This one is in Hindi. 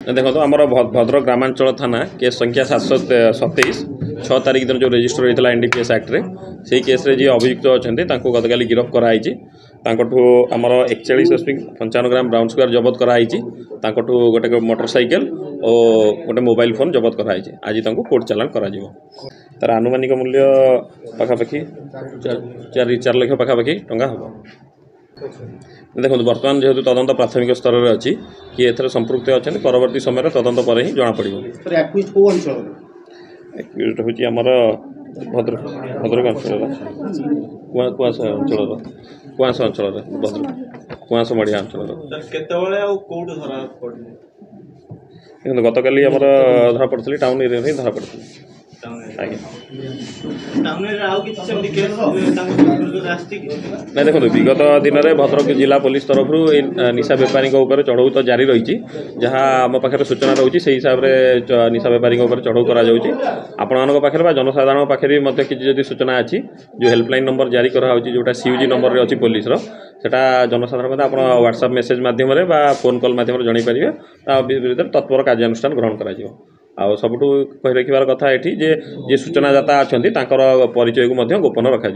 देखो आम भद्रक ग्रामांचल थाना केस संख्या 727 6 तारिख दिन जो रेजिस्टर होता एनडीपीएस एक्ट्रे से केस जी अभियुक्त अच्छा गत काली गिरफ्त कराई आमर 41.55 ग्राम ब्राउन सुगार जबत कराई गोटे मोटरसाइकेल और गोटे मोबाइल फोन जबत कराई आज कोर्ट चालान करा तार आनुमानिक मूल्य पाखापाखि 4 लाख पाखापाखि टंका हम। देखो बर्तमान जेहेतु तदंत प्राथमिक स्तर में अच्छी कि एथर संपृक्त अच्छा परवर्ती समय तदंत पर ही जना पड़ो। हूँ आमर भद्रक अंचल कुआस अंचल कुआस अंचल भद्रक कुआस मढ़िया अंचल गत काली धरा पड़ी टाउन एरिया ही धरा पड़ी। ना देखो विगत दिन में भद्रक जिला पुलिस तरफ निशा बेपारी चढ़ऊ तो जारी रही जहाँ आम पाखे सूचना रोचे से हिसाब से निशा बेपारी चढ़ऊ कर जनसाधारण पाखे किसी सूचना अच्छी जो हेल्पलाइन नंबर जारी कराऊँ जोटा सीयूजी नंबर अच्छी पुलिस सेटा जनसाधारण आप व्हाट्सएप मेसेज मध्यम फोन कॉल मध्यम जनईपारे विरुद्ध तत्पर कार्यानुष्ठान ग्रहण कर सबुठ कही रखार कथा ये जे सूचनादाता अच्छा परिचय को गोपन रखा।